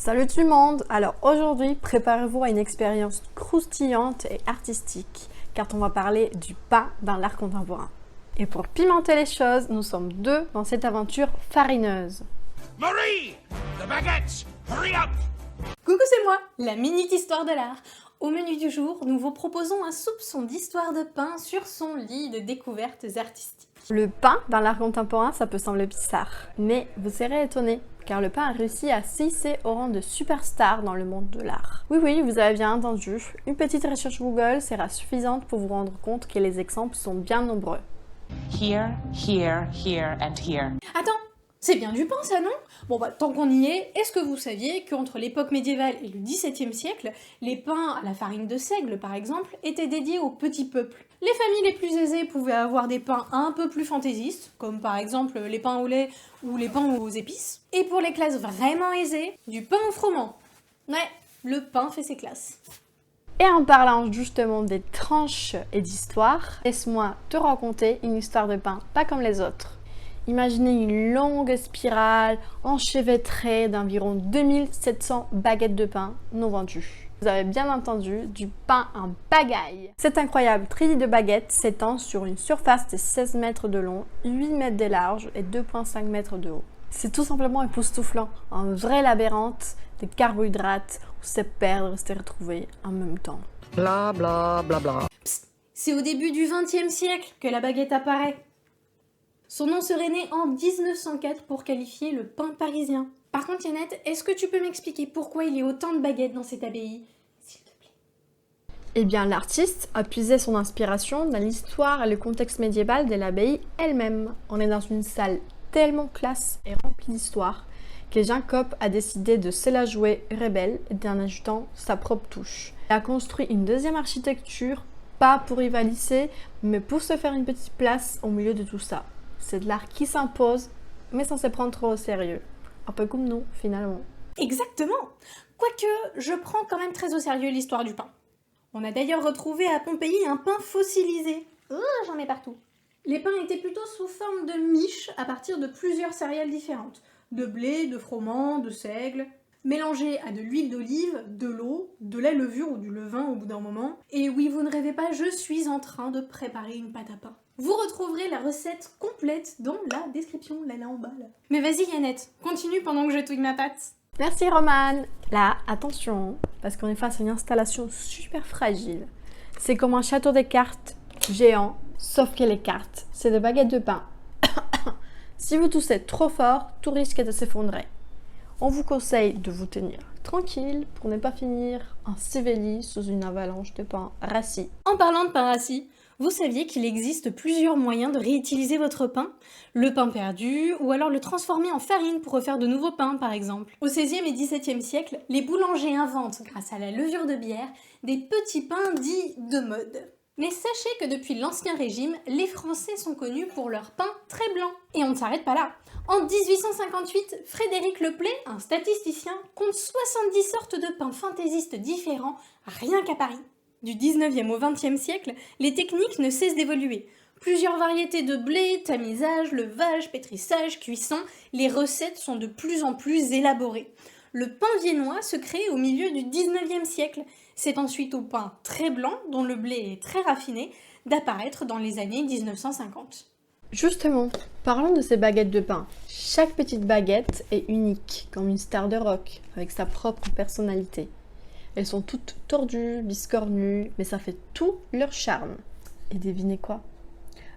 Salut tout le monde! Alors aujourd'hui, préparez-vous à une expérience croustillante et artistique, car on va parler du pain dans l'art contemporain. Et pour pimenter les choses, nous sommes deux dans cette aventure farineuse. Marie! The baguettes! Hurry up! Coucou, c'est moi, la Minute Histoire de l'Art. Au menu du jour, nous vous proposons un soupçon d'histoire de pain sur son lit de découvertes artistiques. Le pain dans l'art contemporain, ça peut sembler bizarre, mais vous serez étonnés, car le pain a réussi à s'hisser au rang de superstar dans le monde de l'art. Oui, vous avez bien entendu, une petite recherche Google sera suffisante pour vous rendre compte que les exemples sont bien nombreux. Here, here, here and here. Attends, c'est bien du pain ça, non? Bon tant qu'on y est-ce que vous saviez qu'entre l'époque médiévale et le XVIIe siècle, les pains à la farine de seigle par exemple, étaient dédiés au petit peuple? Les familles les plus aisées pouvaient avoir des pains un peu plus fantaisistes, comme par exemple les pains au lait ou les pains aux épices. Et pour les classes vraiment aisées, du pain au froment. Ouais, le pain fait ses classes. Et en parlant justement des tranches et d'histoires, laisse-moi te raconter une histoire de pain pas comme les autres. Imaginez une longue spirale enchevêtrée d'environ 2700 baguettes de pain non vendues. Vous avez bien entendu, du pain en pagaille. Cet incroyable treillis de baguettes s'étend sur une surface de 16 mètres de long, 8 mètres de large et 2,5 mètres de haut. C'est tout simplement époustouflant, un vrai labyrinthe de carbohydrates où se perdre et se retrouver en même temps. Bla bla bla bla. Psst, c'est au début du XXe siècle que la baguette apparaît. Son nom serait né en 1904 pour qualifier le pain parisien. Par contre, Yannette, est-ce que tu peux m'expliquer pourquoi il y a autant de baguettes dans cette abbaye, s'il te plaît? Eh bien, l'artiste a puisé son inspiration dans l'histoire et le contexte médiéval de l'abbaye elle-même. On est dans une salle tellement classe et remplie d'histoire que Jacob a décidé de se la jouer rebelle en ajoutant sa propre touche. Il a construit une deuxième architecture, pas pour rivaliser, mais pour se faire une petite place au milieu de tout ça. C'est de l'art qui s'impose, mais sans se prendre trop au sérieux. Un peu comme nous, finalement. Exactement! Quoique, je prends quand même très au sérieux l'histoire du pain. On a d'ailleurs retrouvé à Pompéi un pain fossilisé. J'en ai partout. Les pains étaient plutôt sous forme de miches à partir de plusieurs céréales différentes. De blé, de froment, de seigle, mélangés à de l'huile d'olive, de l'eau, de la levure ou du levain au bout d'un moment. Et oui, vous ne rêvez pas, je suis en train de préparer une pâte à pain. Vous retrouverez la recette complète dans la description, là en bas. Là. Mais vas-y Yannette, continue pendant que je touille ma pâte. Merci Romane. Là, attention, parce qu'on est face à une installation super fragile. C'est comme un château de cartes géant, sauf que les cartes, c'est des baguettes de pain. Si vous toussez trop fort, tout risque de s'effondrer. On vous conseille de vous tenir tranquille pour ne pas finir enseveli sous une avalanche de pain rassis. En parlant de pain rassis, vous saviez qu'il existe plusieurs moyens de réutiliser votre pain? Le pain perdu, ou alors le transformer en farine pour refaire de nouveaux pains par exemple. Au XVIe et XVIIe siècle, les boulangers inventent, grâce à la levure de bière, des petits pains dits de mode. Mais sachez que depuis l'Ancien Régime, les Français sont connus pour leur pain très blanc. Et on ne s'arrête pas là. En 1858, Frédéric Leplay, un statisticien, compte 70 sortes de pains fantaisistes différents, rien qu'à Paris. Du 19e au 20e siècle, les techniques ne cessent d'évoluer. Plusieurs variétés de blé, tamisage, levage, pétrissage, cuisson, les recettes sont de plus en plus élaborées. Le pain viennois se crée au milieu du 19e siècle. C'est ensuite au pain très blanc, dont le blé est très raffiné, d'apparaître dans les années 1950. Justement, parlons de ces baguettes de pain. Chaque petite baguette est unique, comme une star de rock, avec sa propre personnalité. Elles sont toutes tordues, biscornues, mais ça fait tout leur charme. Et devinez quoi?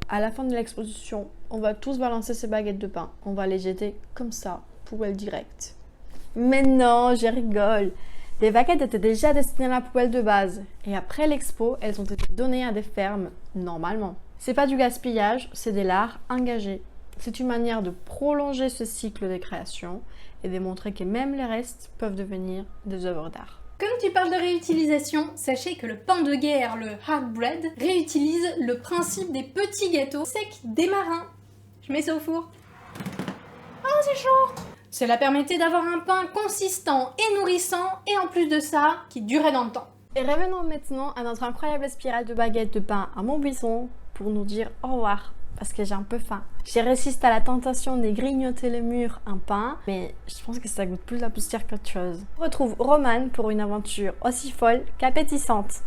À la fin de l'exposition, on va tous balancer ces baguettes de pain. On va les jeter comme ça, poubelle directe. Mais non, je rigole. Les baguettes étaient déjà destinées à la poubelle de base. Et après l'expo, elles ont été données à des fermes, normalement. C'est pas du gaspillage, c'est de l'art engagé. C'est une manière de prolonger ce cycle de création et de montrer que même les restes peuvent devenir des œuvres d'art. Comme tu parles de réutilisation, sachez que le pain de guerre, le hard bread, réutilise le principe des petits gâteaux secs des marins. Je mets ça au four. Oh, c'est chaud! Cela permettait d'avoir un pain consistant et nourrissant, et en plus de ça, qui durait dans le temps. Et revenons maintenant à notre incroyable spirale de baguettes de pain à Montbuisson pour nous dire au revoir parce que j'ai un peu faim. J'ai résisté à la tentation de grignoter le mur un pain, mais je pense que ça goûte plus la poussière qu'autre chose. On retrouve Roman pour une aventure aussi folle qu'appétissante.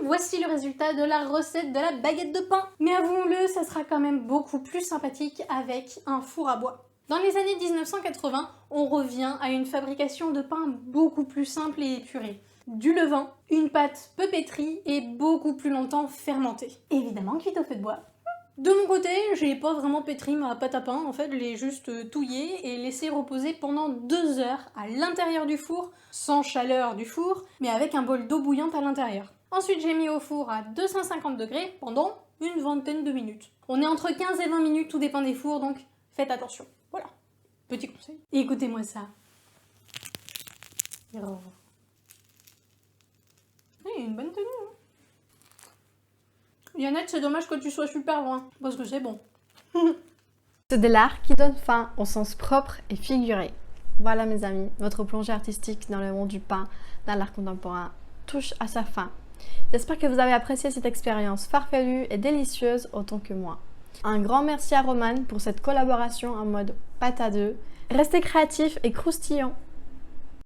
Voici le résultat de la recette de la baguette de pain. Mais avouons-le, ça sera quand même beaucoup plus sympathique avec un four à bois. Dans les années 1980, on revient à une fabrication de pain beaucoup plus simple et épurée. Du levain, une pâte peu pétrie et beaucoup plus longtemps fermentée. Évidemment cuite au feu de bois. De mon côté, j'ai pas vraiment pétri ma pâte à pain, en fait je l'ai juste touillée et laissée reposer pendant 2 heures à l'intérieur du four, sans chaleur du four, mais avec un bol d'eau bouillante à l'intérieur. Ensuite j'ai mis au four à 250 degrés pendant une vingtaine de minutes. On est entre 15 et 20 minutes, tout dépend des fours, donc faites attention. Voilà, petit conseil. Et écoutez-moi ça. Oh. Il y a une bonne tenue. Hein. Yannette, c'est dommage que tu sois super loin, parce que c'est bon. C'est de l'art qui donne faim au sens propre et figuré. Voilà mes amis, notre plongée artistique dans le monde du pain, dans l'art contemporain, touche à sa fin. J'espère que vous avez apprécié cette expérience farfelue et délicieuse autant que moi. Un grand merci à Roman pour cette collaboration en mode pâte à deux. Restez créatifs et croustillants.